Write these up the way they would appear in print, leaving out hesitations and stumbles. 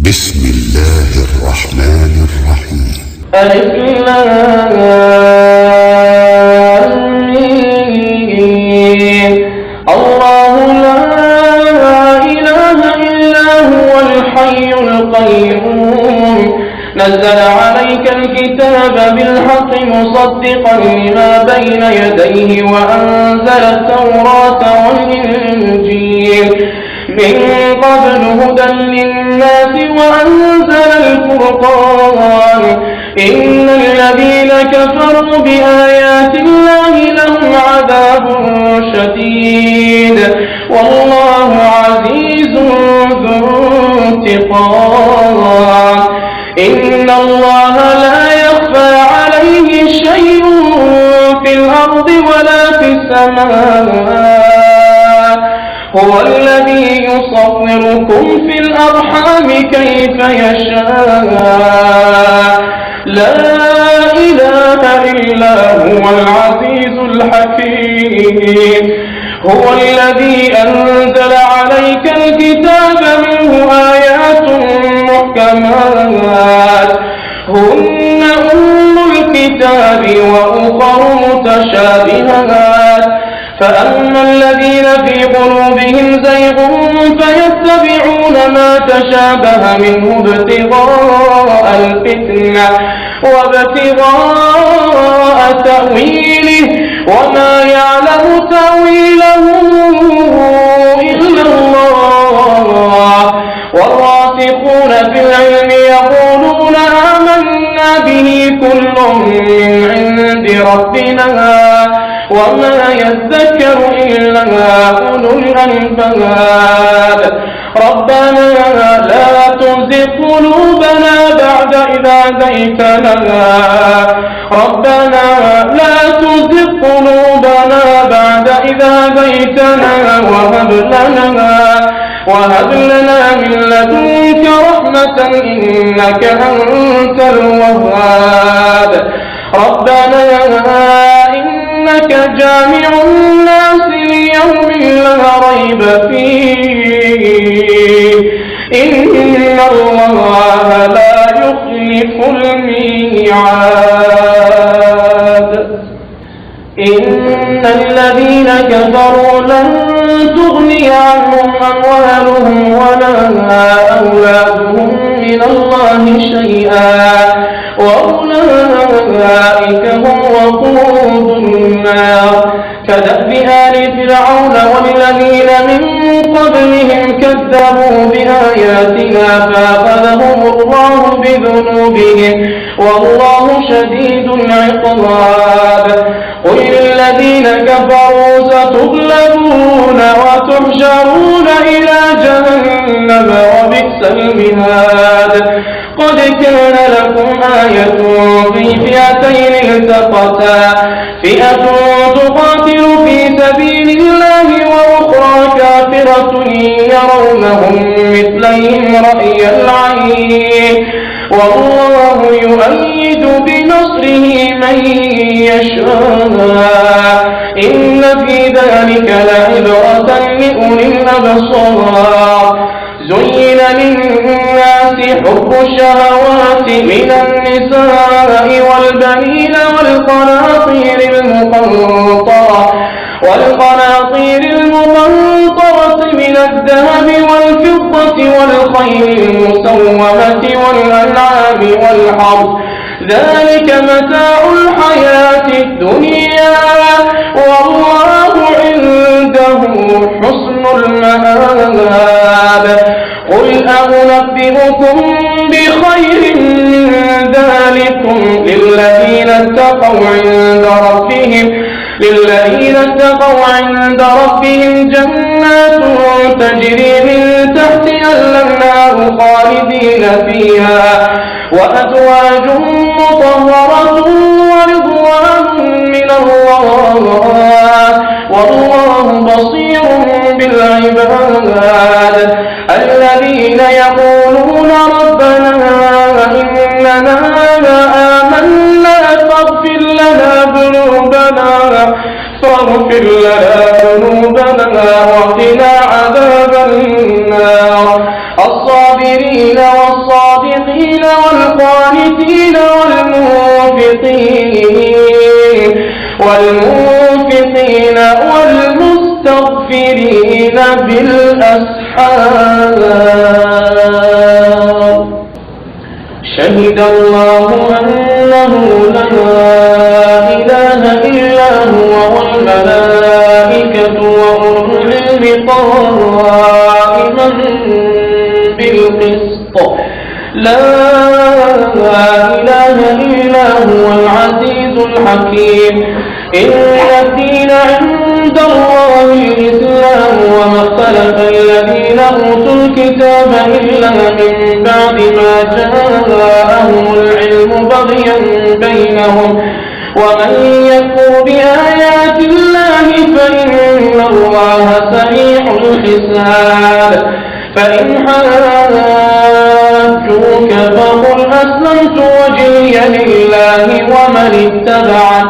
بسم الله الرحمن الرحيم. ألف لام ميم. الله لا إله إلا هو الحي القيوم نزل عليك الكتاب بالحق مصدقا لما بين يديه وأنزل التوراة والإنجيل من قبل هدى للناس وأنزل الفرقان إن الذين كفروا بآيات الله لهم عذاب شديد والله عزيز ذو انتقام. إن الله لا يخفى عليه شيء في الأرض ولا في السماء هو الذي يصوركم في الأرحام كيف يشاء لا إله إلا هو العزيز الحكيم. هو الذي أنزل عليك الكتاب منه آيات محكمات هن أم الكتاب وأخر متشابهات فأما الذين في قلوبهم زيغ فيتبعون ما تشابه منه ابتغاء الفتنة وابتغاء تأويله وما يعلم تأويله إلا الله والراسخون في العلم يقولون آمنا به كل من عند ربنا وما يذكر إلا أولو الألباب. ربنا لا تزغ قلوبنا بعد إذ هديتنا ربنا لا تزغ قلوبنا بعد إذ هديتنا وهب لنا من لدنك رحمة إنك أنت الوهاب. ربنا إنك جامع الناس ليوم لا ريب فيه إن الله لا يخلف الميعاد. إن الذين كفروا لن تغني عنهم أموالهم ولا أولادهم من الله شيئا وأولئك هم وقود النار. كدأب آل فرعون والذين من قبلهم كذبوا بآياتنا فأخذهم الله بذنوبهم والله شديد العقاب. قل للذين كفروا ستغلبون وتحشرون إلى جهنم وبئس المهاد. قد كان لكم آية في فئتين التقتا فئة تقاتل في سبيل الله وأخرى كافرة يرونهم مثليهم رأي العين والله يؤيد بنصره من يشاء إن في ذلك لعبرة لأولي الأبصار. زين للناس حب الشهوات من النساء والبنين والقناطير المقنطرة من الذهب والفضة والخيل المسومة والأنعام والحرث ذلك متاع الحياة الدنيا والله عنده حسن المآب. قل أنبئكم بخير من ذلكم للذين اتقوا عند ربهم جنات تجري من تحتها الأنهار خالدين فيها وأزواج مطهرة ورضوان من الله والله بصير بالعباد. الذين يقولون ربنا إننا آمنا فاغفر لنا ذنوبنا وقنا عذاب النار. الصابرين الصابرين والقانتين والمنفقين والمستغفرين بالأسحار. شهد الله أنه لا إله إلا هو والملائكة وأولو العلم قائما بالقسط لا إله إلا هو العزيز الحكيم. إن الدين عند الله الإسلام وما اختلف الذين أوتوا الكتاب إلا من بعد ما جاءهم العلم بغيا بينهم ومن يكفر بآيات الله فإن الله سريع الحساب. فإن حاجوك فقل أسلمت وجهي لله ومن اتبعن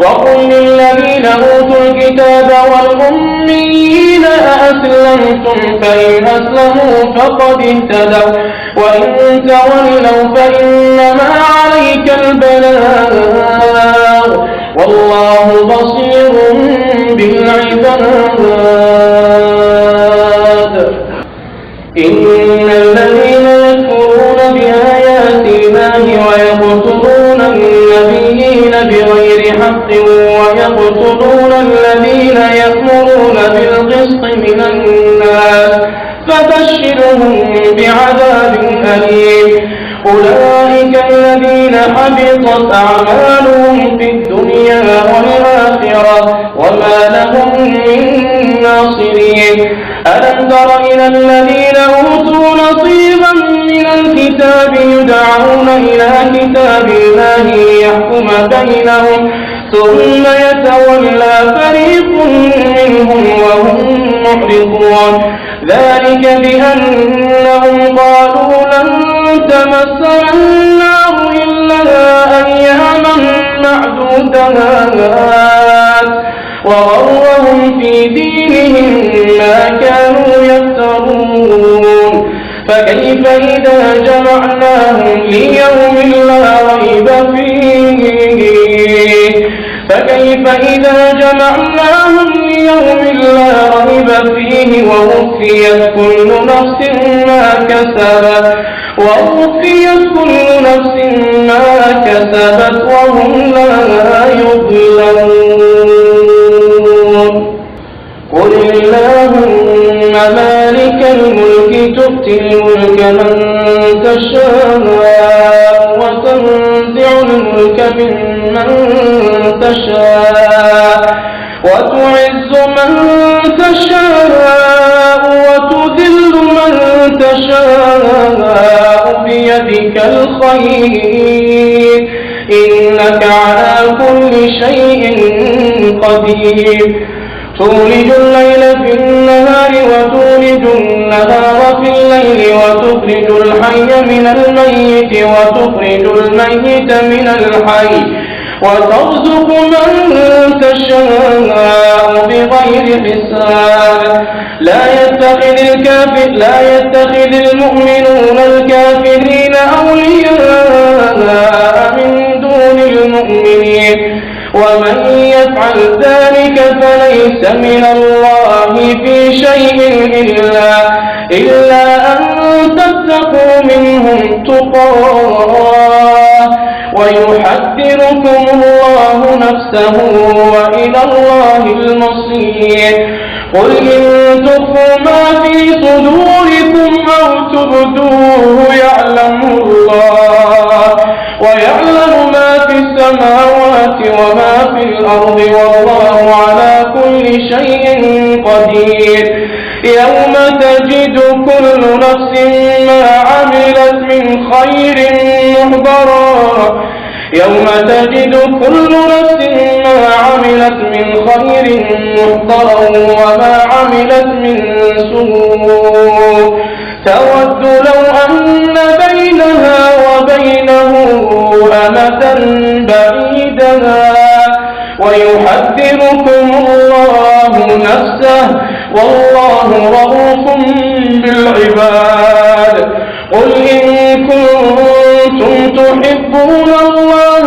وقل للذين أوتوا الكتاب والأميين أأسلمتم فإن أسلموا فقد اهتدوا وإن تولوا فإنما عليك البلاغ والله بصير بالعباد. إن الذين يكفرون بآيات الله ويقتلون النبيين بغير حق ويقتلون الذين يأمرون بالقسط من الناس فبشرهم بعذاب أليم. أولئك الذين حبطت أعمالهم في الدنيا والآخرة وما لهم من ناصرين. ألم تر إلى الذين أوتوا نصيبا من الكتاب يدعون إلى كتاب الله ليحكم بينهم ثم يتولى فريق منهم وهم معرضون. ذلك بأنهم قالوا لن تمسنا النار إلا أياما معدودات وغرهم في دينهم ما كانوا يفترون. فكيف إذا جمعناهم ليوم لا ريب فيه ووفيت كل نفس ما كسبت وهم لا يظلمون. قل اللهم مالك الملك تؤتي الملك من تشاء وتنزع الملك ممن تشاء وتعز من تشاء وتذل من تشاء بيدك الخير إنك على كل شيء قدير. تولج الليل في النهار وتولج النهار في الليل وتخرج الحي من الميت وتخرج الميت من الحي وترزق من تشاء بغير حساب. لا يتخذ المؤمنون الكافرين أولياء من دون المؤمنين ومن يفعل ذلك فليس من الله في شيء إلا أن تتقوا منهم تقاه ويحذركم الله نفسه وإلى الله المصير. قل إن تخفوا ما في صدوركم أو تبدوه يعلمه الله ويعلم ما في السماوات وما في الأرض والله على كل شيء قدير. يوم تجد كل نفس ما عملت من خير محضرا وما عملت من سوء تود لو أن بينها وبينه أمدا بعيدا ويحذركم الله نفسه والله رؤوف بالعباد. قل إن كنتم تحبون الله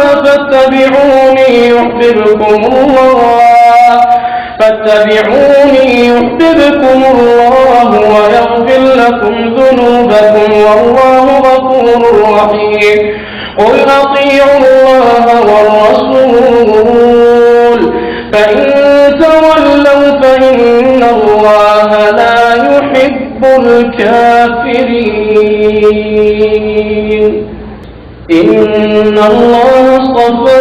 فاتبعوني يحببكم الله ويغفر لكم ذنوبكم والله غفور رحيم قل أطيعوا الله والرسول فإن تولوا فإن الله لا يحب الكافرين إن الله اصطفى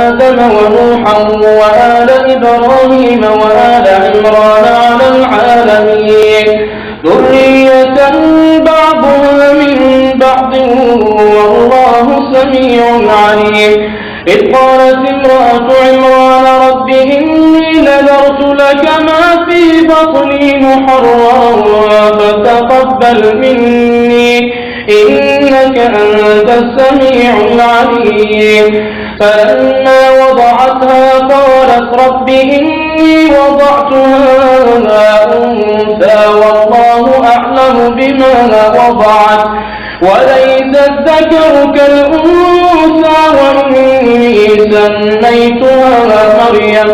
آدم ونوحا وآل إبراهيم وآل عمران على العالمين ذرية بعضها من بعض والله سميع عليم إذ قالت امرأة عمران رب إني نذرت لك ما في بطني محررا فتقبل مني إنك أنت السميع العليم فلما وضعتها قالت رب إني وضعتها أنثى والله أعلم بما وضعت وليس الذكر كالأنثى وإني سميتها مريم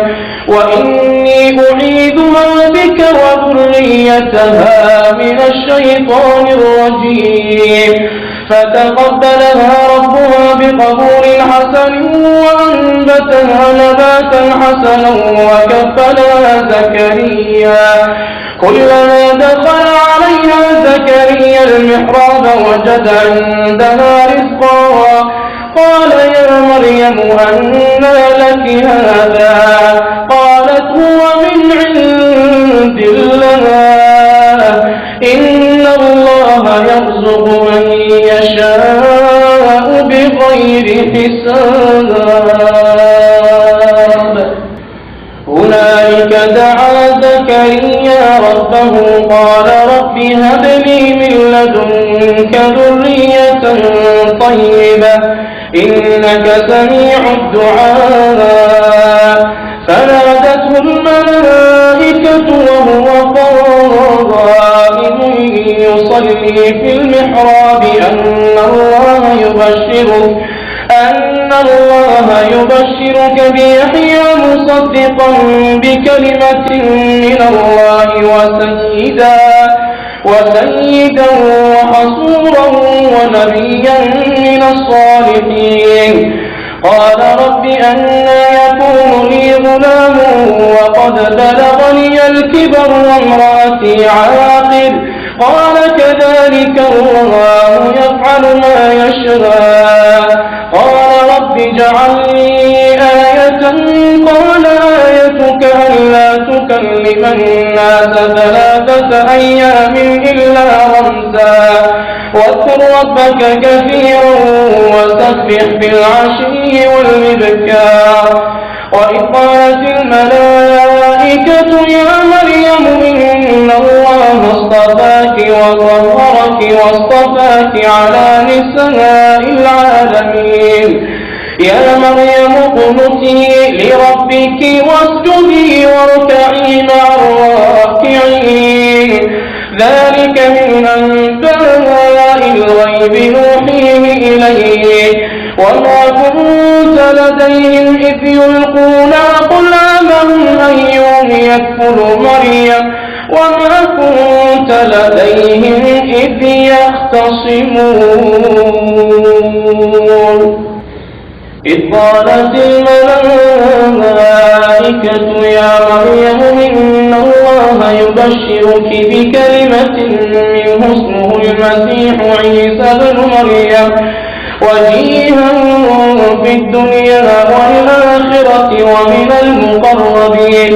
وإني أعيذها بك وذريتها من الشيطان الرجيم فتقبلها ربها بقبول حسن وأنبتها نباتا حسنا وكفلها زكريا كلما دخل عليها زكريا المحراب وجد عندها رزقا قال يا مريم أنى لك هذا قالت هو من عند الله إن الله يرزق من يشاء بغير حساب هنالك دعا زكريا ربه قال رب هب لي من لدنك ذرية طيبة إنك سميع الدعاء فنادته الملائكة وهو قائم يصلي في المحراب أن الله يبشرك بيحيى مصدقا بكلمة من الله وسيدا وحصورا ونبيا من الصالحين قال رب أنى يكون لي غلام وقد بلغني الكبر وامرأتي عاقر قال كذلك الله يفعل ما يشاء قال رب اجعل لي آية قال آيتك ألا تكلم الناس 3 أيام إلا رمزا واذكر ربك كثيرا وسبح بالعشي والإبكار وإذ قالت الملائكة يا مريم إن الله اصطفاك وطهرك واصطفاك على نساء العالمين يا مريم اقنتي لربك واسجدي واركعي مع الراكعين ذلك من أنباء الغيب نوحيه إليك وما كنت لديهم إذ يلقون أقلامهم أيهم يكفل مريم وما كنت لديهم إذ يختصمون إذ قالت الملائكة يا مريم إن الله يبشرك بكلمة منه اسمه المسيح عيسى بن مريم وجيها في الدنيا والآخرة ومن المقربين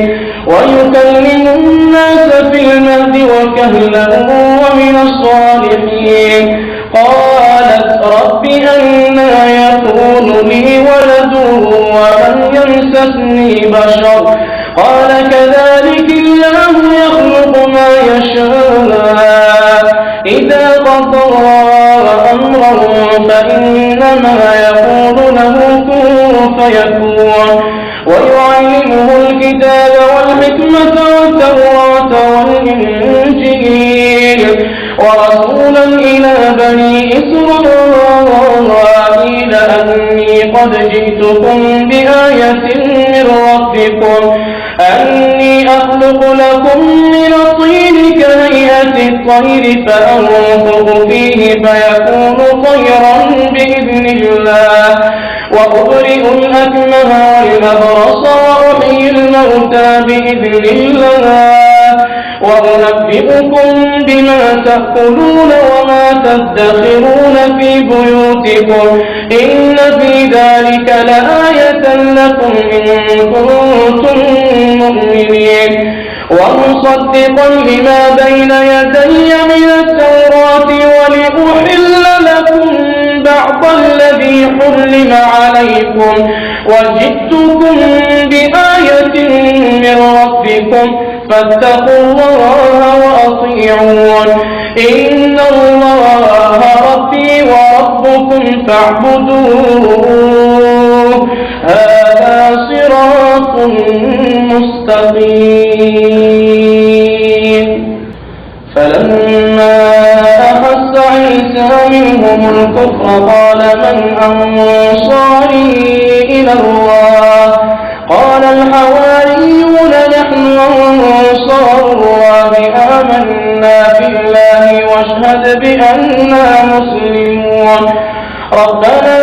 ويكلم الناس في المهد وكهلا ومن الصالحين قالت رب أنى يكون لي ولد ولم يمسسني بشر قال كذلك الله يخلق ما يشاء إذا قضى أمرا فإنما يقول له كن فيكون ويعلمه الكتاب والحكمة والتوراة والإنجيل ورسولا إلى بني إسرائيل جئتكم بآية من ربكم أني أخلق لكم من الطين كهيئة الطير فأنفخ فيه فيكون طيرا بإذن الله وأبرئ الأكمه والأبرص وأحيي الموتى بإذن الله وأنبئكم بما تأكلون وما تدخرون في بيوتكم إن في ذلك لآية لكم إن كنتم مؤمنين ومصدقا لما بين يدي من التوراة ولأحل لكم بعض الذي حرم عليكم وجئتكم بآية من ربكم فاتقوا الله وأطيعون إن الله ربي وربكم فاعبدوه هذا صراط مستقيم فلما أحس عيسى منهم الكفر قال من أنصاري إلى الله قال الحواريون نحن أنصار الله آمنا بالله واشهد بأننا مسلمون ربنا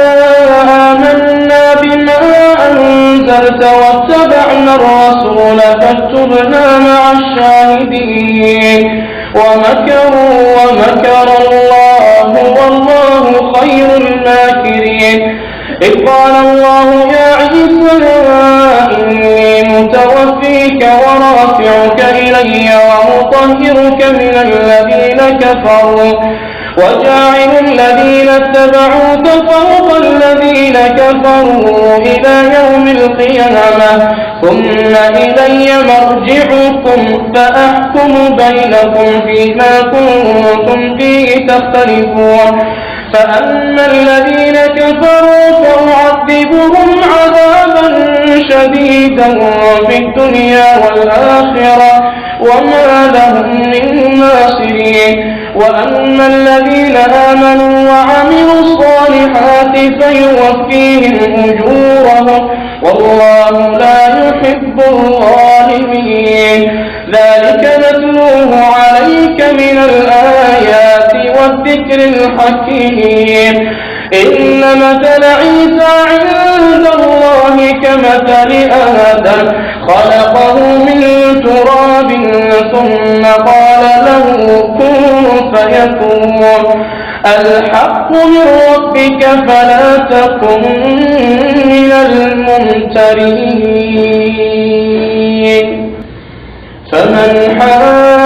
آمنا بما أنزلت واتبعنا الرسول فاكتبنا مع الشاهدين ومكروا ومكر الله والله خير الماكرين إذ قال الله يا عيسى إني متوفيك ورافعك إلي ومطهرك من الذين كفروا وجاعل الذين اتبعوك فوق الذين كفروا إلى يوم القيامة ثم إلي مرجعكم فأحكم بينكم فيما كنتم فيه تختلفون فأما الذين كفروا فأعذبهم عذابا شديدا في الدنيا والآخرة وما لهم من ناصرين وأما الذين آمنوا وعملوا الصالحات فيوفيهم أجورهم والله لا يحب الظالمين ذلك نتلوه عليك من الآيات والذكر الحكيم إن مثل عيسى عند الله كمثل آدم خلقه من تراب ثم قال له كن فيكون الحق من ربك فلا تكن من الممترين فمن حاجك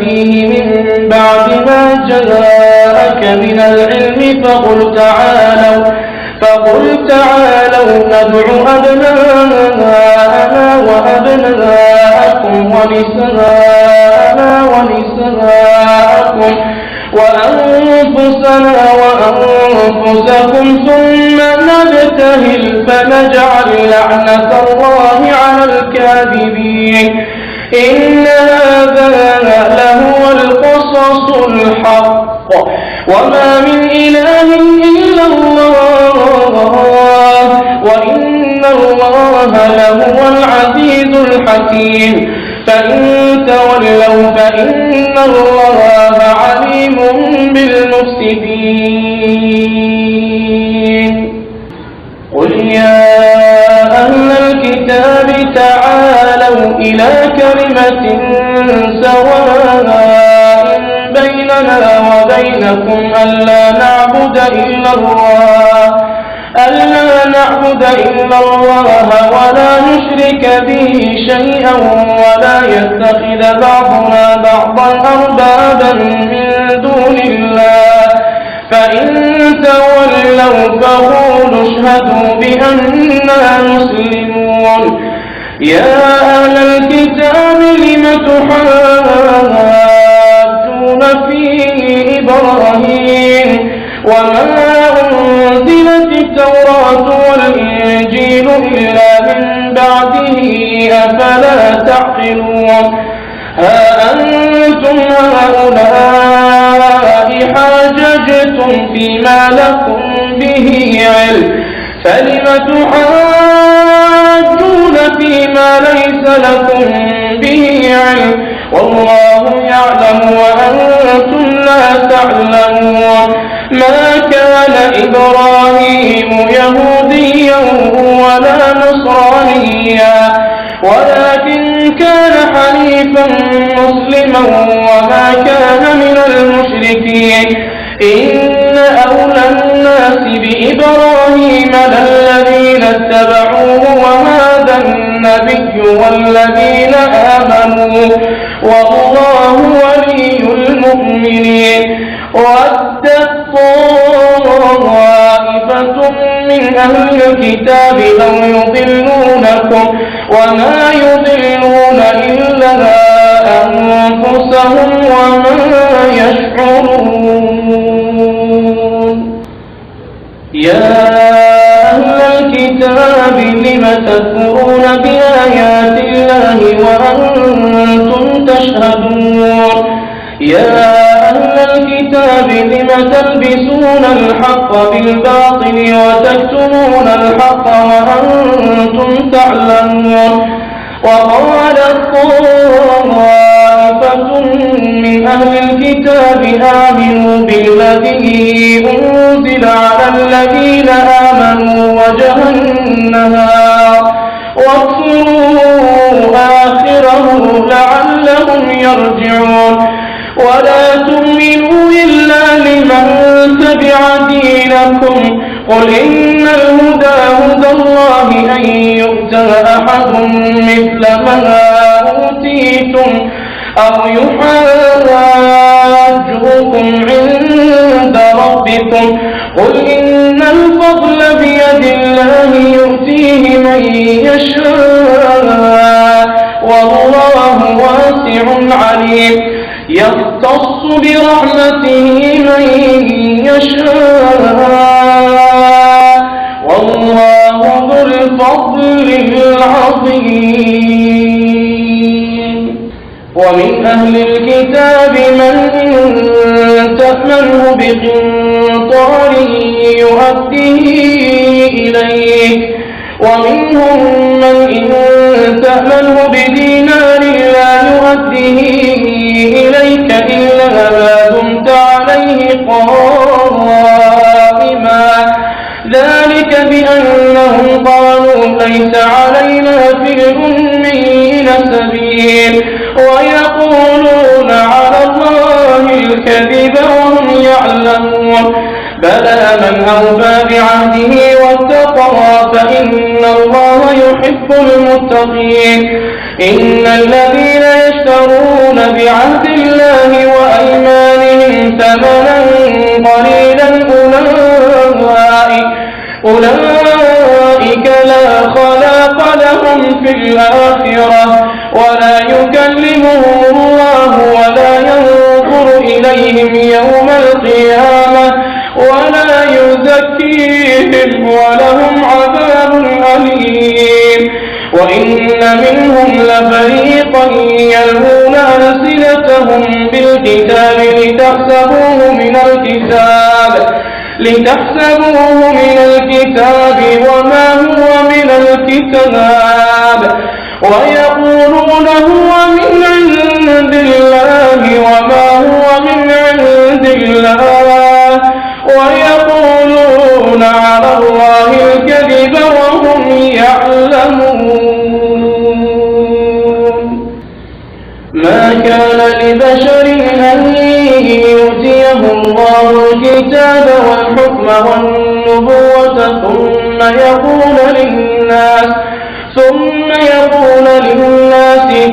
فيه من بعد ما جاءك من العلم فقل تعالوا ندع أبناءنا وأبناءكم ونساءنا ونساءكم وأنفسنا وأنفسكم ثم نبتهل فنجعل لعنة الله على الكاذبين إن هذا لهو القصص الحق وما من إله إلا الله وإن الله لهو العزيز الحكيم فإن تولوا فإن الله عليم بالمفسدين قل يا أهل الكتاب تعالوا إلى كلمة سواء بيننا وبينكم ألا نعبد إلا الله ولا نشرك به شيئا ولا يتخذ بعضنا بعضا أربابا من دون الله فإن تولوا فقولوا اشهدوا بأننا مسلمون يا أهل الكتاب لم تحاجون في إبراهيم وما أنزلت التوراة والإنجيل إلا من بعده أفلا تعقلون ها أنتم هؤلاء حاججتم فيما لكم به تحاجون فيما ليس لكم به علم والله يعلم وأنتم لا تعلمون ما كان إبراهيم يهوديا ولا نصرانيا ولكن كان حنيفا مسلما وما كان من المشركين إن أولى الناس بإبراهيم للذين اتبعوه وهذا النبي والذين آمنوا والله ولي المؤمنين ودت طائفة من أهل الكتاب لو يضلونكم وما يضلون إلا أنفسهم وما يشعرون يا أهل الكتاب لم تكفرون بآيات الله وأنتم تشهدون يا أهل الكتاب لم تلبسون الحق بالباطل وتكتمون الحق وأنتم تعلمون وقالت طائفة من أهل الكتاب آمنوا بالذي أنزل على الذين آمنوا وجه النهار واكفروا آخره لعلهم يرجعون ولا تؤمنوا إلا لمن تبع دينكم قل إن الهدى هدى الله أن يؤتى أحد مثل ما أوتيتم أو يحاجوكم عند ربكم قل إن الفضل بيد الله يؤتيه من يشاء والله واسع عليم يختص برحمته من يشاء والله ذو الفضل العظيم ومن أهل الكتاب من إن تأمنه بقنطار يؤديه إليك ومنهم من إن تأمنه بدينار لا يؤديه إليك إلا ما دمت عليه قائما ذلك بأنهم قالوا ليس علينا في الأميين سبيل ويقولون على الله الكذب وهم يعلمون بلى من أوفى بعهده واتقى فإن الله يحب المتقين إن الذين يشترون بعهد الله وأيمانهم ثمنا قليلا أولئك لا خلاق لهم في الآخرة ولا يكلمهم الله ولا ينظر إليهم يوم القيامة ولا يزكيهم ولهم عذاب أليم وإن منهم لفريقا يلوون ألسنتهم بالكتاب لتحسبوه من الكتاب وما هو من الكتاب ويقولون هو من عند الله وما هو من عند الله ويقولون على الله الكذب وهم يعلمون ما كان لبشر أن يؤتيه الله الكتاب والحكم والنبوة ثم يقول للناس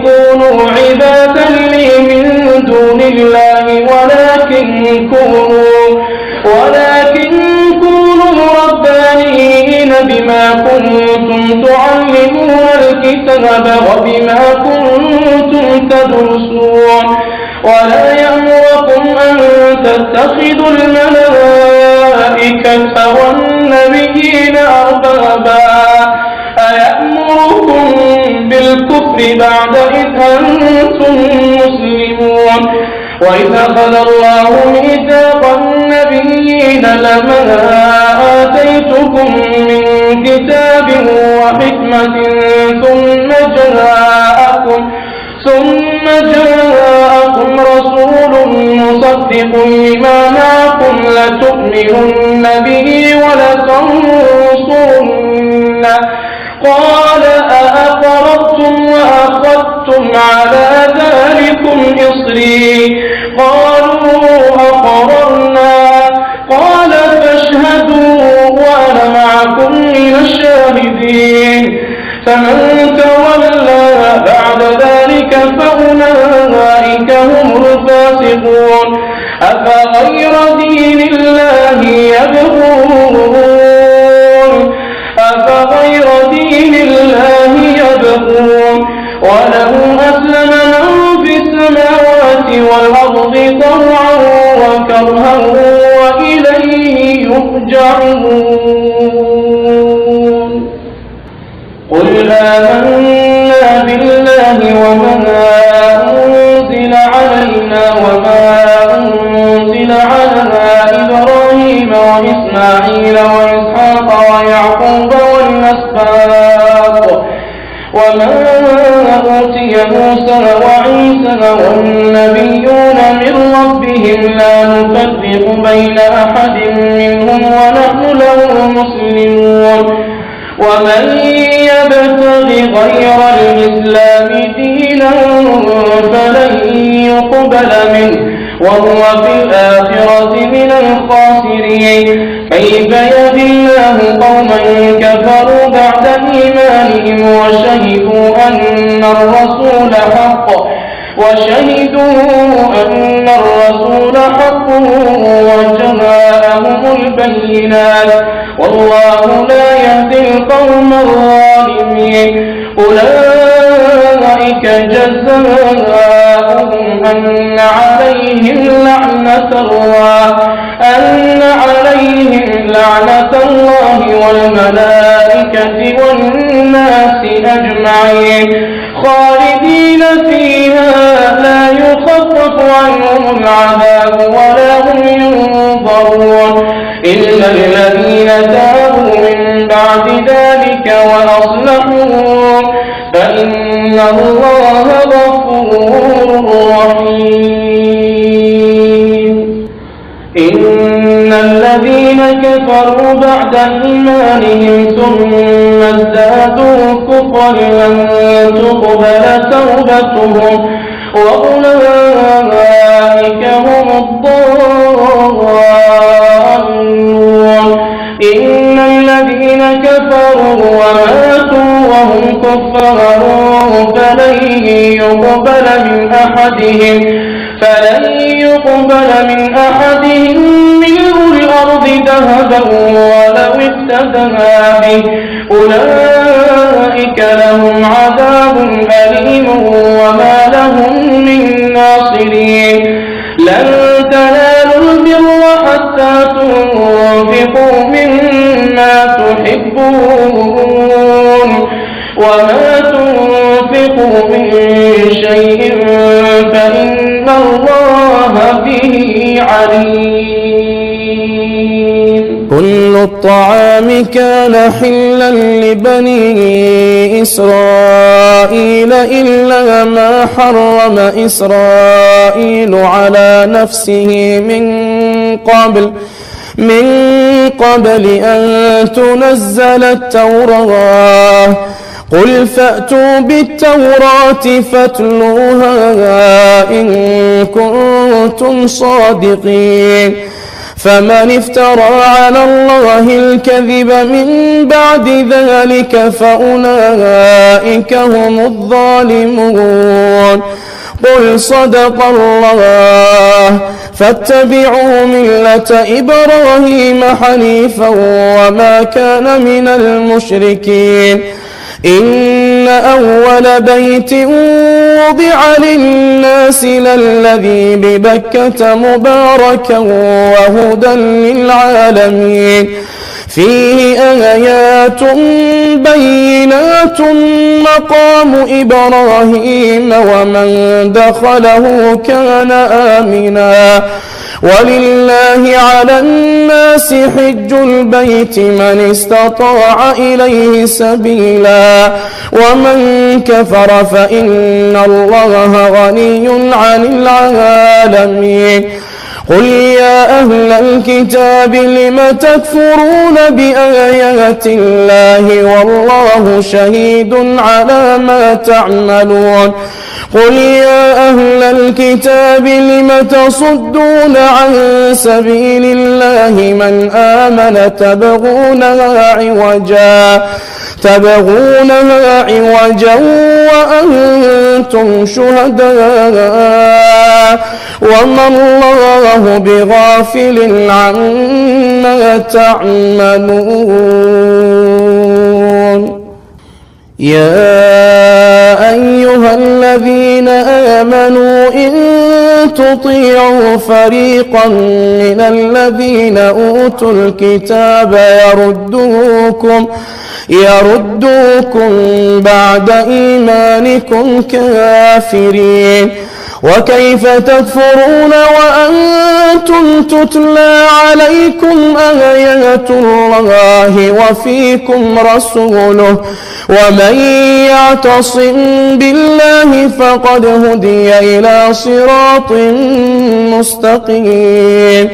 كونوا عبادا لي من دون الله ولكن كونوا ربانيين بما كنتم تعلمون الكتاب وبما كنتم تدرسون ولا يأمركم أن تتخذوا الملائكة والنبيين أربابا أيأمركم بالكفر بعد إذ أنتم مسلمون وإذ أخذ الله ميثاق النبيين لما آتيتكم من كتاب مصدق لما معكم لتؤمنن به ولتنصرنه قال أأقررتم وأخذتم على ذلكم إصري قالوا أقررنا قال فاشهدوا وأنا معكم من الشاهدين فمن تولى بعد ذلك فأولئك هم الفاسقون أفغير دين الله يبغون وله أسلم من في السماوات والأرض طوعا وكرها وإليه يرجعون قل آمنا بالله وما أنزل علينا وما أنزل على إبراهيم وإسماعيل وإسحاق ويعقوب والأسباط وما أوتي موسى وعيسى والنبيون من ربهم لا نفرق بين أحد منهم ونحن له مسلمون ومن يبتغ غير الإسلام دينا فلن يقبل منه وهو في الآخرة من الخاسرين كيف يهدي الله قوما كفروا بعد إيمانهم وشهدوا أن الرسول حق وجاءهم البينات والله لا يهدي القوم الظالمين أولئك جزاؤهم أن عليهم لعنة الله والملائكة والناس أجمعين خالدين فيها لا يخفف عنهم العذاب ولا هم ينظرون إلا الذين تابوا من بعد ذلك وأصلحوا فإن الله غفور رحيم إن الذين كفروا بعد إيمانهم ثم ازدادوا كفرا لن تقبل توبتهم وأولئك هم الضالون إن الذين كفروا وماتوا وهم كفار فلن يقبل من أحدهم ملء الأرض ذهبا ولو افتدى به أولئك لهم عذاب أليم وما لهم من ناصرين لن تنالوا البر حتى تنفقوا مما تحبون وما تنفقوا من شيء فإن الله به عليم كل الطعام كان حلا لبني إسرائيل إلا ما حرم إسرائيل على نفسه من قبل أن تنزل التوراة قل فأتوا بالتوراة فاتلوها إن كنتم صادقين فمن افترى على الله الكذب من بعد ذلك فأولئك هم الظالمون قل صدق الله فاتبعوا ملة إبراهيم حنيفا وما كان من المشركين إن أول بيت وضع للناس للذي ببكة مباركا وهدى للعالمين فيه آيات بينات مقام إبراهيم ومن دخله كان آمنا ولله على الناس حج البيت من استطاع إليه سبيلا ومن كفر فإن الله غني عن العالمين قل يا أهل الكتاب لم تكفرون بآيات الله والله شهيد على ما تعملون قل يا أهل الكتاب لم تصدون عن سبيل الله من آمن تبغونها عوجا وأنتم شهداء وما الله بغافل عما تعملون يا أيها الذين آمنوا إن تطيعوا فريقا من الذين أوتوا الكتاب يردوكم بعد إيمانكم كافرين وكيف تكفرون وأنتم تتلى عليكم آيات الله وفيكم رسوله ومن يعتصم بالله فقد هدي إلى صراط مستقيم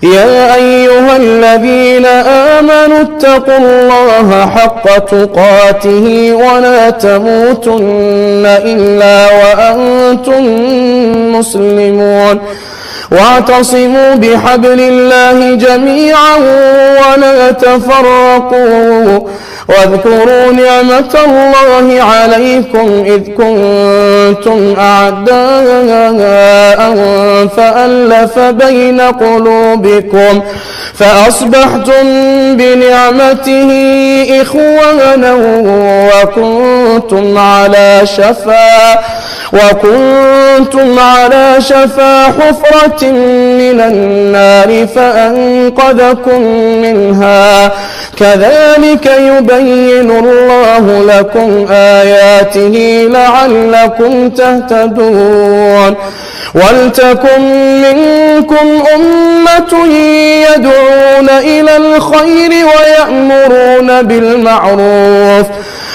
يا أيها الذين آمنوا اتقوا الله حق تقاته ولا تموتن إلا وأنتم مسلمون واعتصموا بحبل الله جميعا ولا تفرقوا واذكروا نعمة الله عليكم إذ كنتم أعداء فألف بين قلوبكم فأصبحتم بنعمته إخوانا وكنتم على شفا حفرة من النار فأنقذكم منها كذلك يبين الله لكم آياته لعلكم تهتدون ولتكن منكم أمة يدعون إلى الخير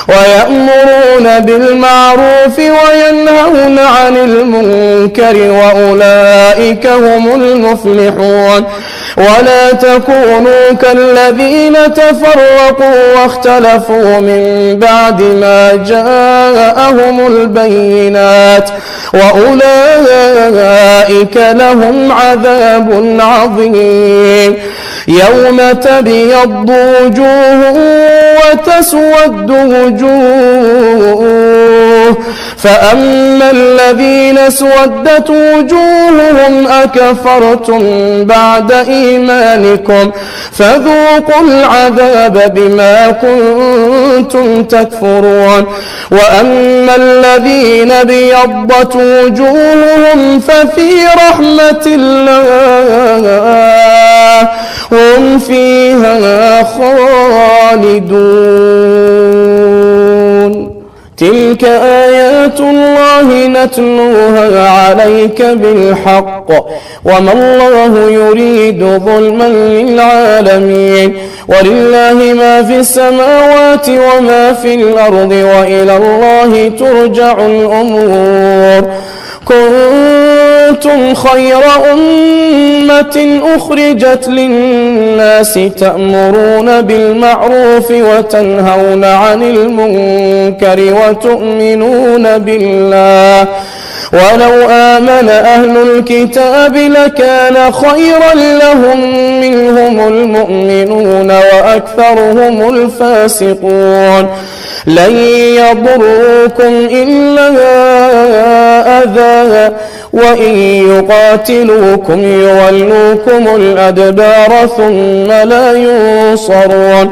ويأمرون بالمعروف وينهون عن المنكر وأولئك هم المفلحون ولا تكونوا كالذين تفرقوا واختلفوا من بعد ما جاءهم البينات وأولئك لهم عذاب عظيم يوم تبيض وجوه وتسود وجوه فأما الذين اسودت وجوههم أكفرتم بعد إيمانكم فذوقوا العذاب بما كنتم تكفرون وأما الذين ابيضت وجوههم ففي رحمة الله هم فيها خالدون تلك آيات الله نتلوها عليك بالحق وما الله يريد ظلما للعالمين ولله ما في السماوات وما في الأرض وإلى الله ترجع الأمور كنتم خير أمة أخرجت للناس تأمرون بالمعروف وتنهون عن المنكر وتؤمنون بالله ولو آمن أهل الكتاب لكان خيرا لهم منهم المؤمنون وأكثرهم الفاسقون لن يضروكم إلا أذى وإن يقاتلوكم يولوكم الأدبار ثم لا ينصرون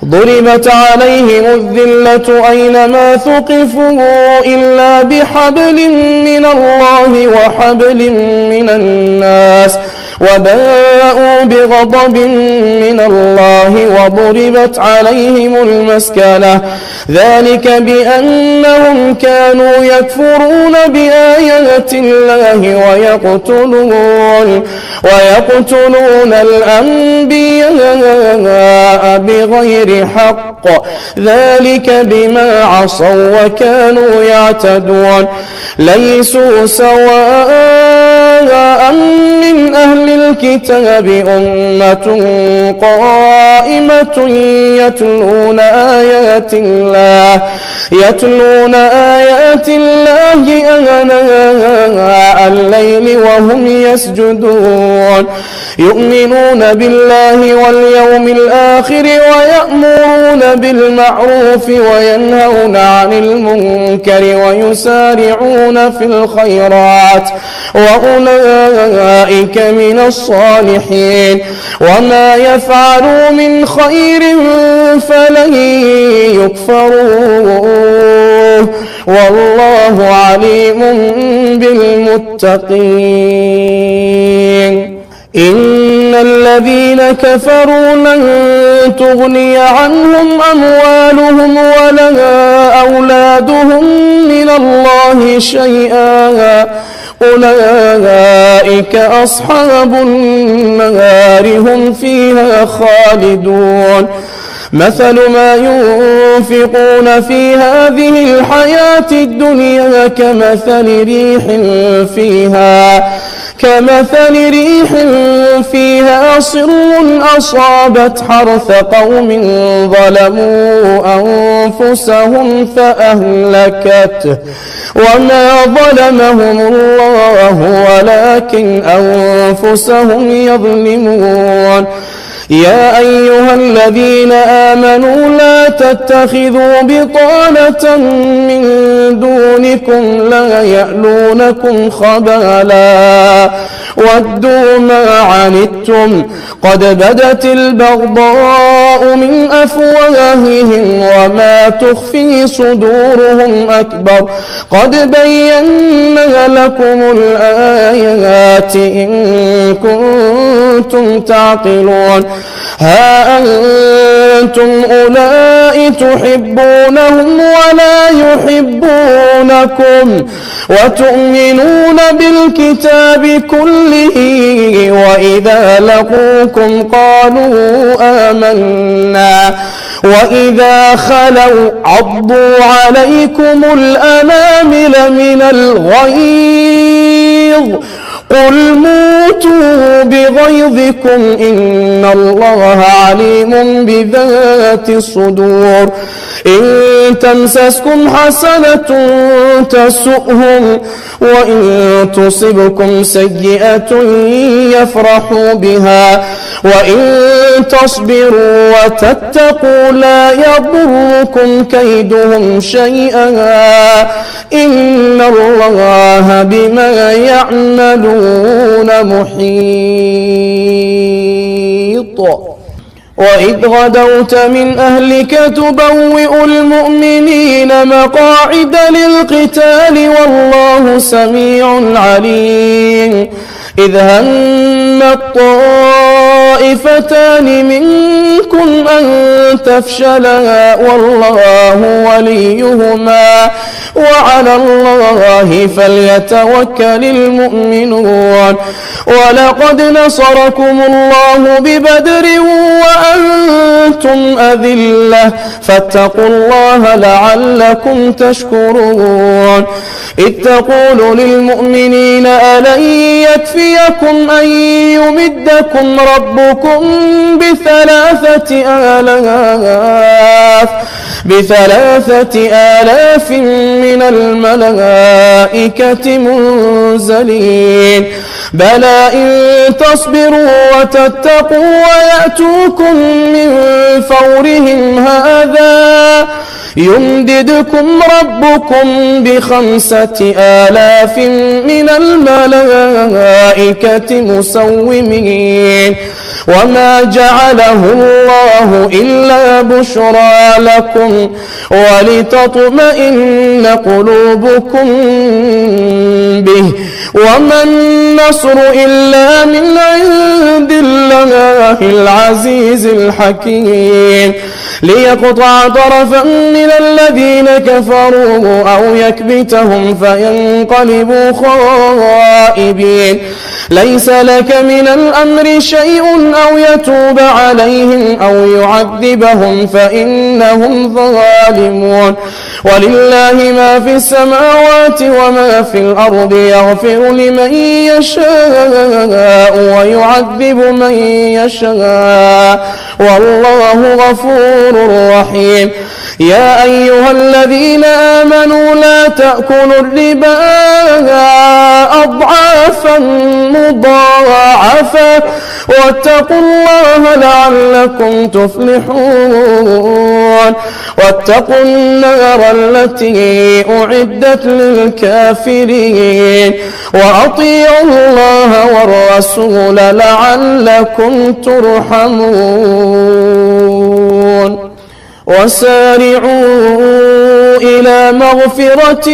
ضربت عليهم الذلة أينما ثقفوا إلا بحبل من الله وحبل من الناس وباءوا بغضب من الله وضربت عليهم المسكنة ذلك بأنهم كانوا يكفرون بآيات الله ويقتلون الأنبياء بغير حق ذلك بما عصوا وكانوا يعتدون ليسوا سواء شهداء من أهل الكتاب أمة قائمة يتلون آيات الله آناء الليل وهم يسجدون يؤمنون بالله واليوم الآخر ويأمرون بالمعروف وينهون عن المنكر ويسارعون في الخيرات وأولئك من الصالحين وما يفعلوا من خير فلن يكفروه والله عليم بالمتقين إن الذين كفروا لن تغني عنهم أموالهم ولا أولادهم من الله شيئا أولئك أصحاب النار هم فيها خالدون مثل ما ينفقون في هذه الحياة الدنيا كمثل ريح فيها صر أصابت حرث قوم ظلموا أنفسهم فأهلكته وما ظلمهم الله ولكن أنفسهم يظلمون يا أيها الذين آمنوا لا تتخذوا بطانة من دونكم لا يألونكم خبالا ودوا ما عنتم قد بدت البغضاء من أفواههم وما تخفي صدورهم أكبر قد بينا لكم الآيات إن كنتم تعقلون ها أنتم أولئك تحبونهم ولا يحبونكم وتؤمنون بالكتاب كله وإذا لقوكم قالوا آمنا وإذا خلوا عضوا عليكم الأنامل من الغيظ قل موتوا بغيظكم إن الله عليم بذات الصدور إن تمسسكم حسنة تسؤهم وإن تصبكم سيئة يفرحوا بها وإن تصبروا وتتقوا لا يضركم كيدهم شيئا إن الله بما يعملون محيط وإذ غدوت من أهلك تبوئ المؤمنين مقاعد للقتال والله سميع عليم إذ هم الطائفتان منكم أن تفشلا والله وليهما وعلى الله فليتوكل المؤمنون ولقد نصركم الله ببدر وأنتم أذلة فاتقوا الله لعلكم تشكرون إذ تقول للمؤمنين ألن يكفيكم أن يمدكم ربكم بثلاثة آلاف من الملائكة منزلين بلى إن تصبروا وتتقوا ويأتوكم من فورهم هذا يمددكم ربكم ب5,000 من الملائكة مسومين وما جعله الله إلا بشرى لكم ولتطمئن قلوبكم به وما النصر إلا من عند الله الله العزيز الحكيم ليقطع طرفا من الذين كفروا أو يكبتهم فينقلبوا خائبين ليس لك من الأمر شيء أو يتوب عليهم أو يعذبهم فإنهم ظالمون ولله ما في السماوات وما في الأرض يغفر لمن يشاء ويعذب من يشاء والله غفور رحيم يا أيها الذين آمنوا لا تأكلوا الربا أضعافا مضاعفة واتقوا الله لعلكم تفلحون واتقوا النار التي أعدت للكافرين وأطيعوا الله والرسول لعلكم ترحمون وسارعوا إلى مغفرة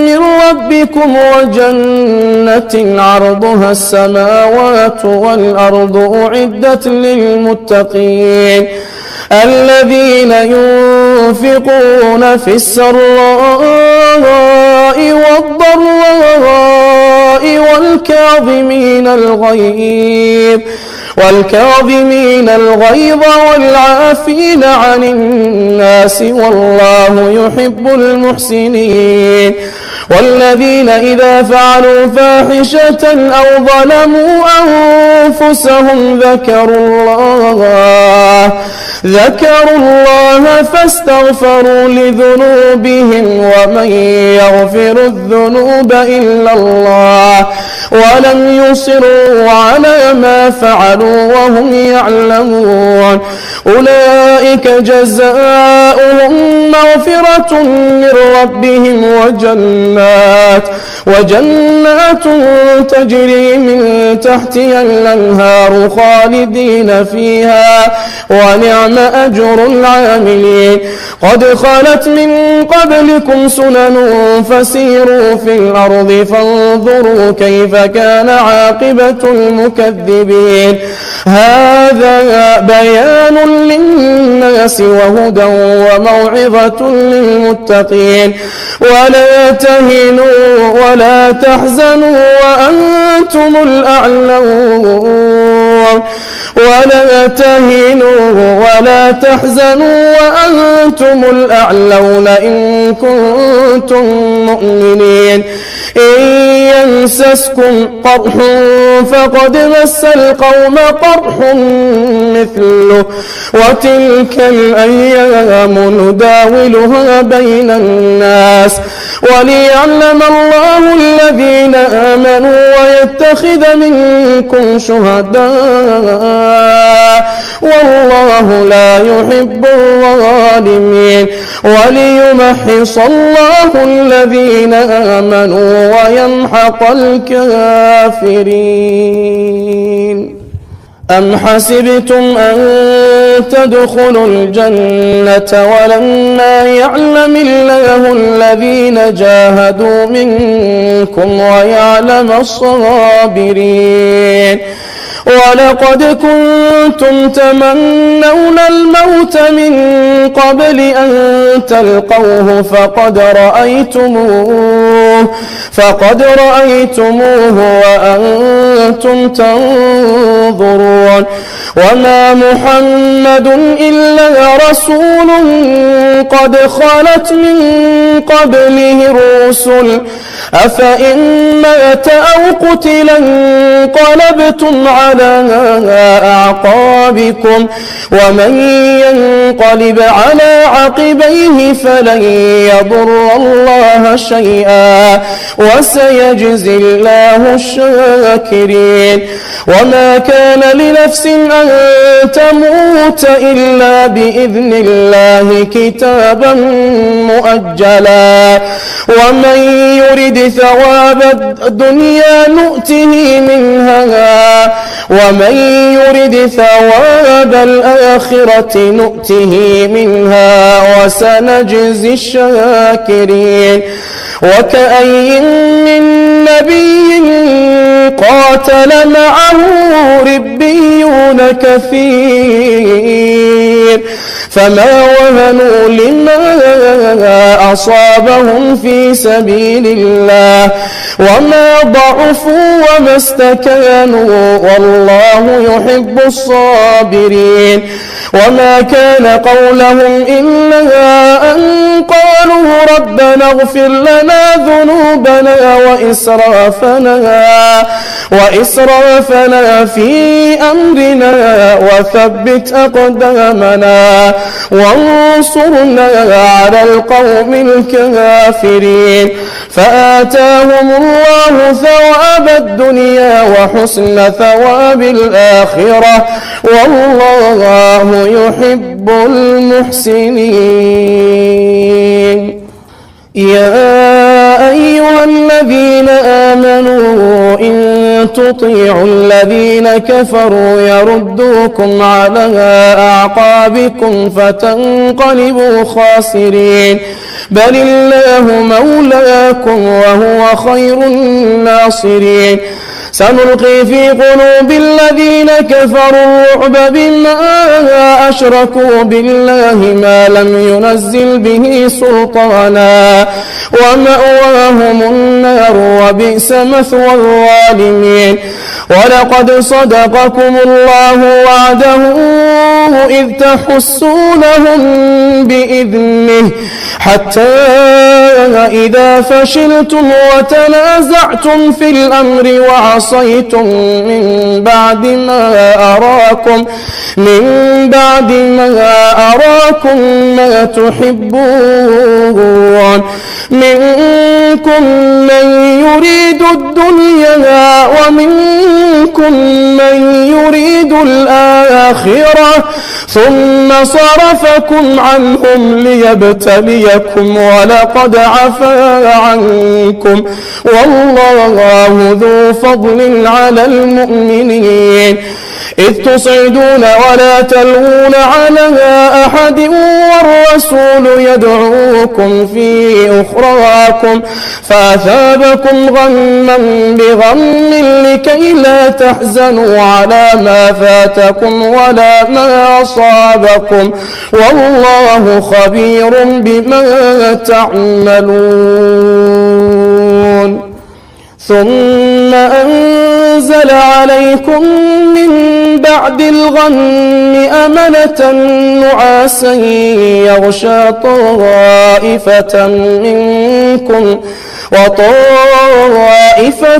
من ربكم وجنة عرضها السماوات والأرض أعدت للمتقين الذين ينفقون في السراء والضراء والكاظمين الغيظ والعافين عن الناس والله يحب المحسنين والذين إذا فعلوا فاحشة أو ظلموا أنفسهم ذكروا الله فاستغفروا لذنوبهم ومن يغفر الذنوب إلا الله ولم يصروا على ما فعلوا وهم يعلمون أولئك جزاؤهم مغفرة من ربهم وجنات تجري من تحتها الأنهار خالدين فيها ونعم أجر العاملين قد خلت من قبلكم سنن فسيروا في الأرض فانظروا كيف كان عاقبة المكذبين هذا بيان للناس وهدى وموعظة للمتقين ولا تهنوا ولا تحزنوا وأنتم الأعلون ولا تهنوا ولا تحزنوا وأنتم الأعلون إن كنتم مؤمنين إن يمسسكم قرح فقد مس القوم قرح مثله وتلك الأيام نداولها بين الناس وليعلم الله الذين آمنوا ويتخذ منكم شهداء والله لا يحب الظالمين وليمحص الله الذين آمنوا ويمحق الكافرين أم حسبتم أن تدخلوا الجنة ولما يعلم الله الذين جاهدوا منكم ويعلم الصابرين ولقد كنتم تمنون الموت من قبل أن تلقوه فقد رأيتموه وأنتم تنظرون وما محمد إلا رسول قد خلت من قبله الرسل أفإن مات أو قتلا انقلبتم على أعقابكم ومن ينقلب على عقبيه فلن يضر الله شيئا وسيجزي الله الشاكرين وما كان لنفس أن تموت إلا بإذن الله كتابا مؤجلا ومن يرد ثواب الدنيا نؤته منها ومن يرد ثواب الآخرة نؤته منها وسنجزي الشاكرين وكأي من نبي قاتل معه ربيون كثير فما وهنوا لما أصابهم في سبيل الله وما ضعفوا وما استكانوا والله يحب الصابرين وما كان قولهم إلا أن قالوا ربنا اغفر لنا ذنوبنا وإسرافنا في أمرنا وثبت أقدامنا وانصرنا على القوم الكافرين فآتاهم الله ثواب الدنيا وحسن ثواب الآخرة والله يحب المحسنين يا أيها الذين آمنوا إن تطيعوا الذين كفروا يردوكم على أعقابكم فتنقلبوا خاسرين بل الله مولاكم وهو خير الناصرين سنلقي في قلوب الذين كفروا الرعب بما أشركوا بالله ما لم ينزل به سلطانا ومأواهم النار وبئس مثوى الظالمين ولقد صدقكم الله وعده إذ تحسونهم بإذنه حتى إذا فشلتم وتنازعتم في الأمر وعصيتم من بعد ما أراكم ما تحبون منكم من يريد الدنيا ومنكم من يريد الآخرة ثم صرفكم عنهم ليبتليكم ولقد عفا عنكم والله ذو فضل على المؤمنين إذ تصعدون ولا تلوون على أحد والرسول يدعوكم في أخراكم فأثابكم غما بغم لكي لا تحزنوا على ما فاتكم ولا ما أصابكم والله خبير بما تعملون ثم أنزل عليكم من بعد الغم أمنة نعاسا يغشى طائفة منكم وطائفة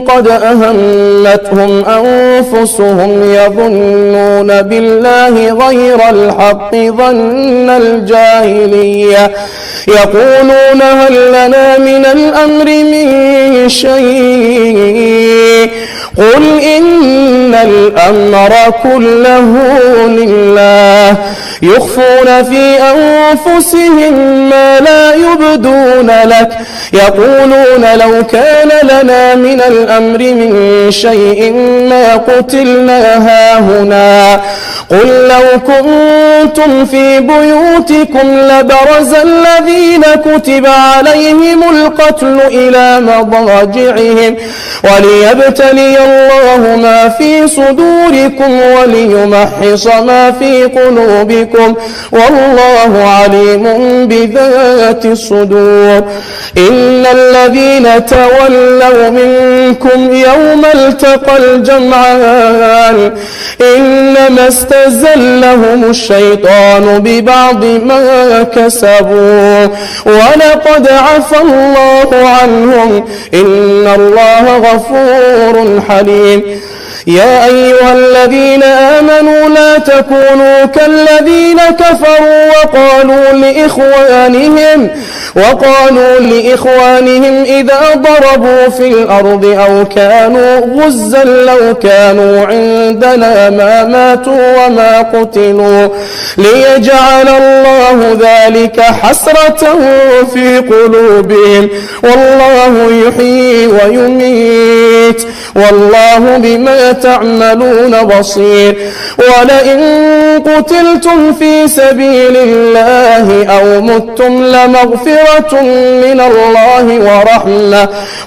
قد أهمتهم أنفسهم يظنون بالله غير الحق ظن الجاهلية يقولون هل لنا من الأمر من شيء قل إن الأمر كله لله يخفون في أنفسهم ما لا يبدون لك يقولون لو كان لنا من الأمر من شيء ما قتلنا هاهنا قل لو كنتم في بيوتكم لبرز الذين كتب عليهم القتل إلى مضاجعهم وليبتلي الله ما في صدوركم وليمحص ما في قلوبكم والله عليم بذات الصدور إن الذين تولوا منكم يوم التقى الجمعان إنما استزلهم الشيطان ببعض ما كسبوا ولقد عفى الله عنهم إن الله غفور حليم يا أيها الذين آمنوا لا تكونوا كالذين كفروا وقالوا لإخوانهم إذا ضربوا في الأرض أو كانوا غزا لو كانوا عندنا ما ماتوا وما قتلوا ليجعل الله ذلك حسرة في قلوبهم والله يحيي ويميت والله بما تعملون بصير ولئن قتلتم في سبيل الله أو متم لمغفرة من الله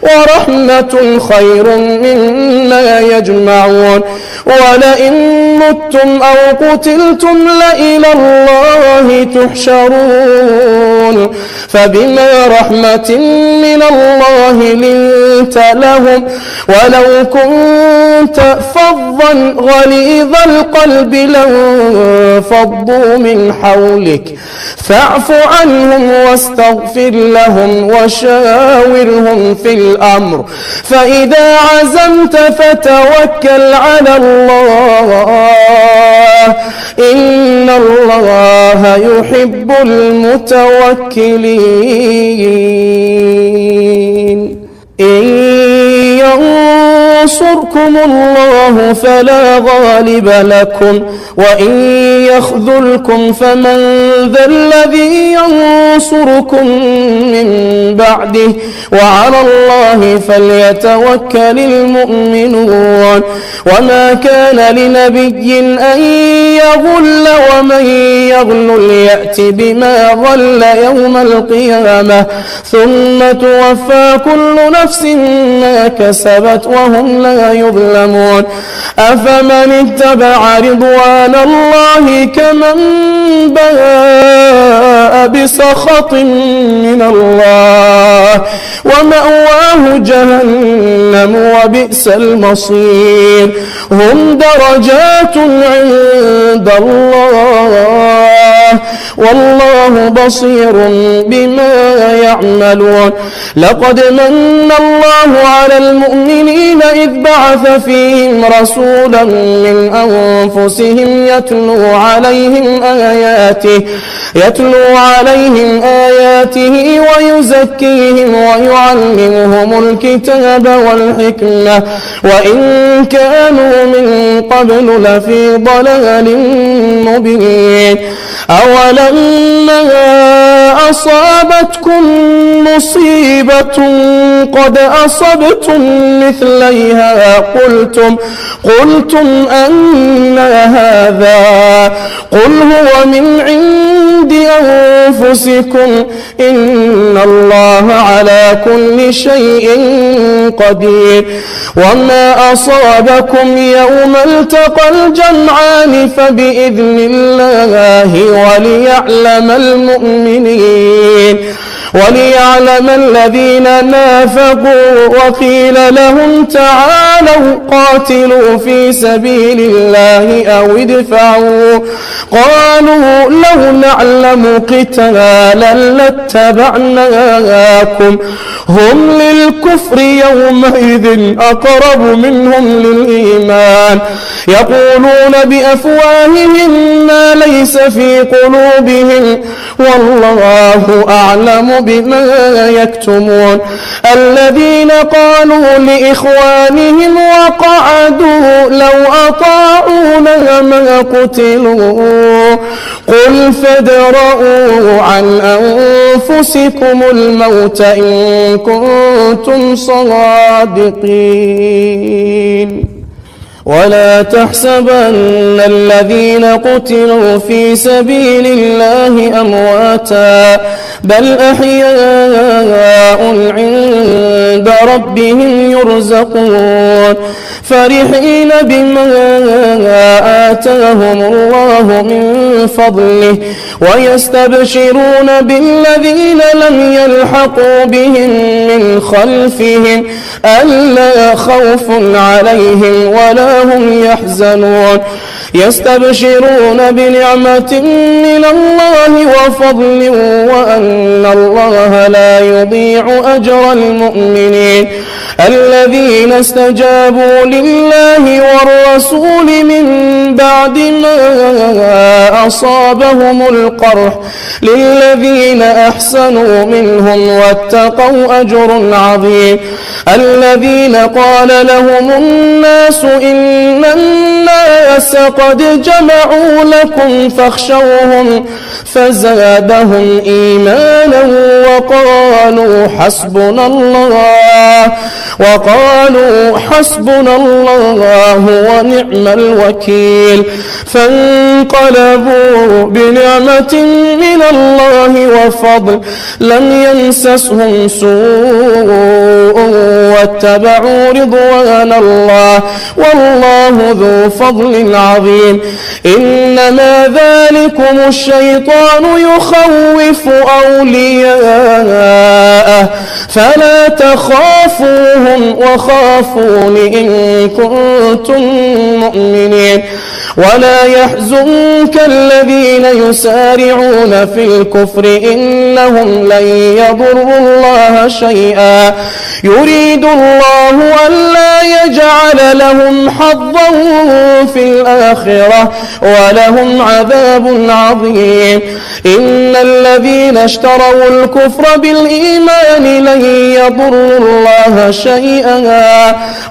ورحمة خير مما يجمعون ولئن متم أو قتلتم لإلى الله تحشرون فبما رحمة من الله لنت لهم ولو كنت فظا غليظ القلب لانفضوا من حولك فاعف عنهم واستغفر لهم وشاورهم في الأمر فإذا عزمت فتوكل على الله إن الله يحب المتوكلين إن ينصركم الله فلا غالب لكم وإن يخذلكم فمن ذا الذي ينصركم من بعده وعلى الله فليتوكل المؤمنون وما كان لنبي أن يغل ومن يغل يأت بما غل يوم القيامة ثم توفى كل نفس ما كسبت وهم لا يظلمون أفمن اتبع رضوان الله كمن باء بسخط من الله ومأواه جهنم وبئس المصير هم درجات عند الله والله بصير بما يعملون لقد من الله على المؤمنين إذ بعث فيهم رسولا من أنفسهم يتلو عليهم آياته ويزكيهم ويعلمهم الكتاب والحكمة وإن كانوا من قبل لفي ضلال مبين أولما أصابتكم مصيبة قد أصبتم مثليها قلتم أن هذا قل هو من عند أنفسكم إن الله على كل شيء قدير وما أصابكم يوم التقى الجمعان فبإذن الله وليعلم الذين نافقوا وقيل لهم تعالوا قاتلوا في سبيل الله أو ادفعوا قالوا لو نعلم قتالا لاتبعناكم هم للكفر يومئذ أقرب منهم للإيمان يقولون بأفواههم ما ليس في قلوبهم والله أعلم بما يكتمون الذين قالوا لإخوانهم وقعدوا لو أطاعونا ما قتلوا قل فادرءوا عن أنفسكم الموت إن كنتم صادقين ولا تحسبن الذين قتلوا في سبيل الله أمواتا بل أحياء عند ربهم يرزقون فرحين بما آتاهم الله من فضله ويستبشرون بالذين لم يلحقوا بهم من خلفهم ألا خوف عليهم ولا هم يحزنون يستبشرون بنعمة من الله وفضل وأن الله لا يضيع أجر المؤمنين الذين استجابوا لله والرسول من بعد ما أصابهم القرح للذين أحسنوا منهم واتقوا أجر عظيم الذين قال لهم الناس إن الناس الناس قد جمعوا لكم فاخشوهم فزادهم إيمانا وقالوا حسبنا الله ونعم الوكيل. فانقلبوا بنعمة من الله وفضل لم يمسسهم سوء واتبعوا رضوان الله والله ذو فضل عظيم. إنما ذلكم الشيطان يخوف أولياءه فلا تخافوهم وخافون إن كنتم مؤمنين. ولا يحزنك الذين يسارعون في الكفر إنهم لن يضروا الله شيئا يريد الله ألا يجعل لهم حظا في الآخرة ولهم عذاب عظيم. إن الذين اشتروا الكفر بالإيمان لن يضروا الله شيئا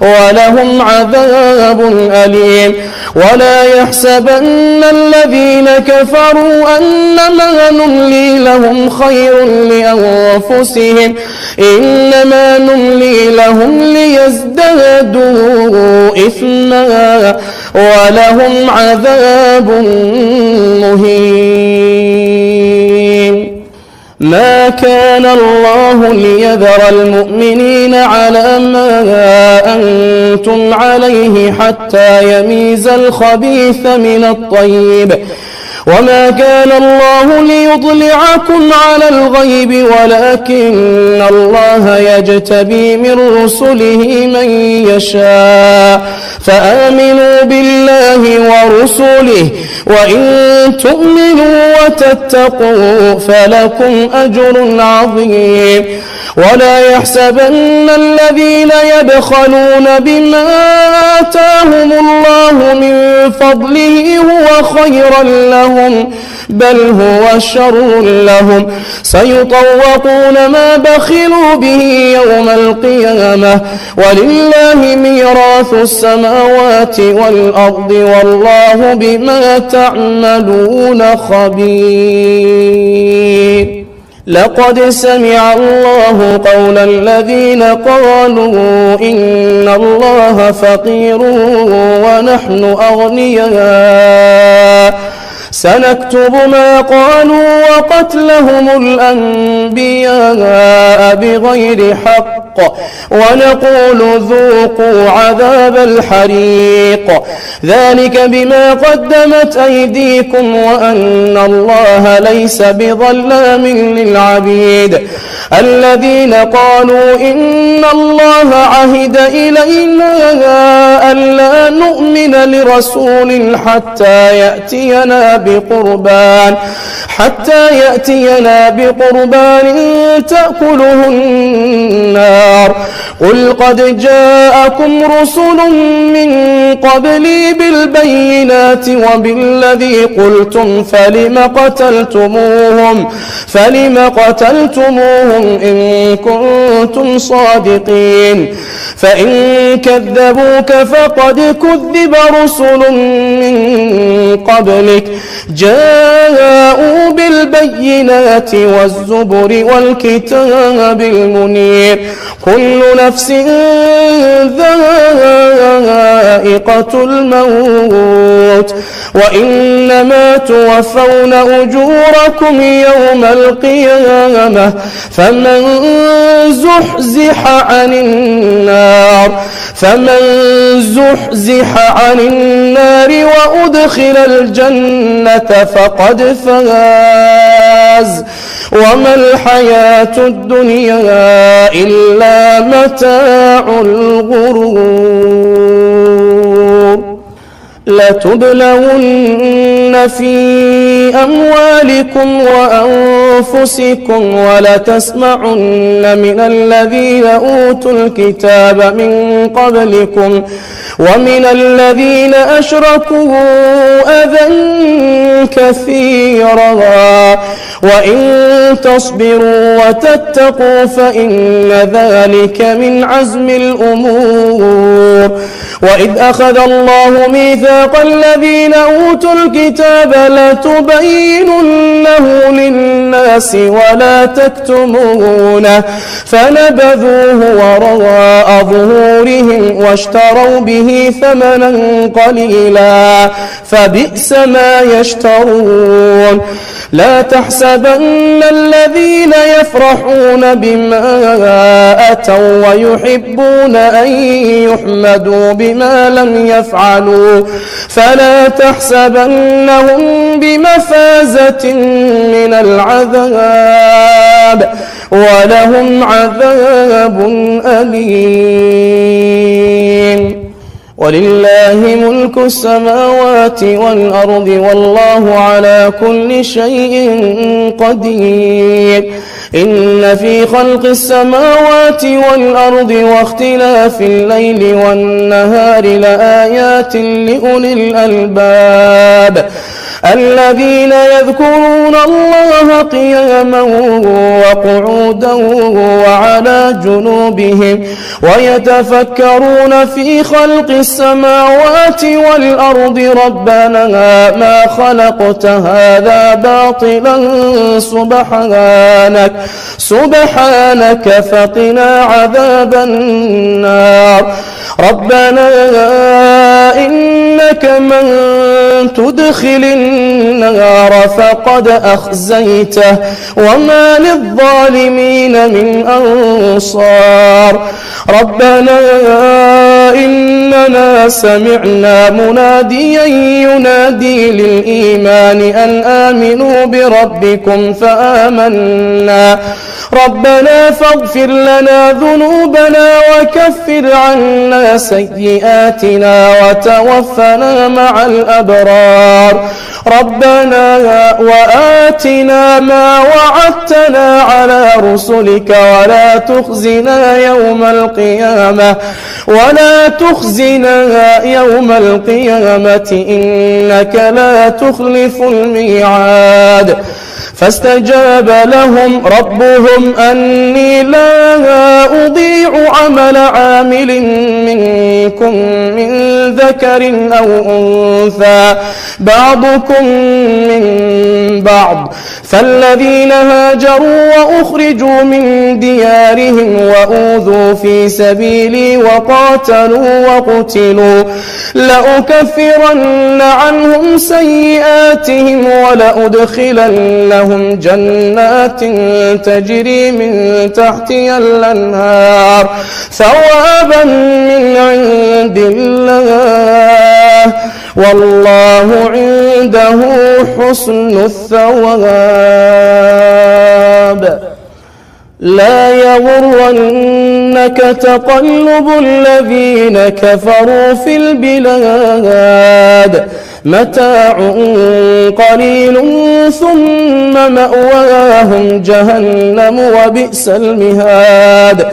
ولهم عذاب أليم. ولا يحسبن الذين كفروا أنما نملي لهم خير لأنفسهم إنما نملي لهم ليزدادوا إثما ولهم عذاب مهين. ما كان الله ليذر المؤمنين على ما أنتم عليه حتى يميز الخبيث من الطيب وما كان الله ليطلعكم على الغيب ولكن الله يجتبي من رسله من يشاء فآمنوا بالله ورسله وإن تؤمنوا وتتقوا فلكم أجر عظيم. ولا يحسبن الذين يبخلون بما آتاهم الله من فضله هو خيرا لهم بل هو شر لهم سيطوقون ما بخلوا به يوم القيامة ولله ميراث السماوات والأرض والله بما تعملون خبير. لقد سمع الله قول الذين قالوا إن الله فقير ونحن أغنياء سنكتب ما قالوا وقتلهم الأنبياء بغير حق ونقول ذوقوا عذاب الحريق ذلك بما قدمت أيديكم وأن الله ليس بظلام للعبيد. الذين قالوا إن الله عهد إلينا ألا نؤمن لرسول حتى يأتينا بقربان تأكله النار قل قد جاءكم رسل من قبلي بالبينات وبالذي قلتم فلم قتلتموهم إن كنتم صادقين. فإن كذبوك فقد كذب رسل من قبلك جاءوا بالبينات والزبر والكتاب المنير كل نفس ذائقة الموت وإنما توفون أجوركم يوم القيامة فمن زحزح عن النار وأدخل الجنة فقد فاز وما الحياة الدنيا إلا متاع الغرور. لتبلون في أموالكم وأنفسكم ولتسمعن من الذين أوتوا الكتاب من قبلكم ومن الذين أشركوا أذى كثيرا وإن تصبروا وتتقوا فإن ذلك من عزم الأمور وإذ أخذ الله ميثاق الذين أوتوا الكتاب لتبيننه للناس ولا تكتمونه فنبذوه وراء ظهورهم واشتروا به ثمنا قليلا فبئس ما يشترون لا تحسبن الذين يفرحون بما أتوا ويحبون أن يحمدوا بما لم يفعلوا فلا تحسبنهم بمفازة من العذاب ولهم عذاب أليم ولله ملك السماوات والأرض والله على كل شيء قدير إن في خلق السماوات والأرض واختلاف الليل والنهار لآيات لأولي الألباب الذين يذكرون الله قياما وقعودا وعلى جنوبهم ويتفكرون في خلق السماوات والأرض ربنا ما خلقت هذا باطلا سبحانك فقنا عذاب النار ربنا إنك من تدخل النار فقد أخزيته وما للظالمين من أنصار ربنا إننا سمعنا مناديا ينادي للإيمان أن آمنوا بربكم فآمنا ربنا فاغفر لنا ذنوبنا وكفر عنا سيئاتنا وتوفنا مع الأبرار ربنا وآتنا ما وعدتنا على رسلك ولا تخزنا يوم القيامة إنك لا تخلف الميعاد فاستجاب لهم ربهم أني لا أضيع عمل عامل منكم من ذكر أو أنثى بعضكم من بعض فالذين هاجروا وأخرجوا من ديارهم وأوذوا في سبيلي وقاتلوا وقتلوا لأكفرن عنهم سيئاتهم ولأدخلنهم جنات تجري من تحتها الأنهار ثوابا من عند الله والله عنده حسن الثواب لا يغرنك تقلب الذين كفروا في البلاد متاع قليل ثم مأواهم جهنم وبئس المهاد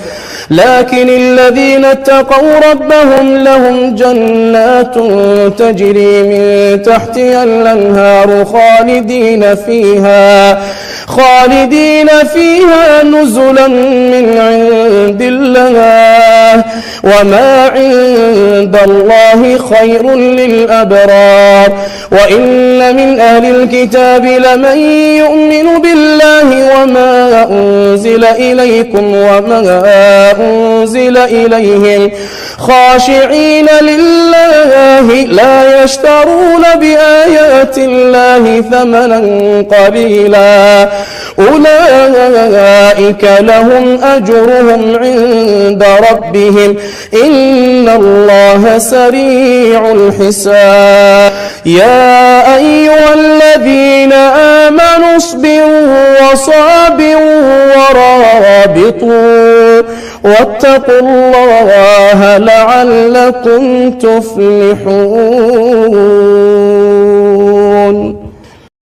لكن الذين اتقوا ربهم لهم جنات تجري من تحتها الأنهار خالدين فيها نزلا من عند الله وما عند الله خير للأبرار وإن من أهل الكتاب لمن يؤمن بالله وما أنزل إليكم وما أنزل إليهم خاشعين لله لا يشترون بآيات الله ثمنا قليلا أولئك لهم أجرهم عند ربهم إن الله سريع الحساب يا أيها الذين آمنوا اصبروا وصابروا ورابطوا واتقوا الله لعلكم تفلحون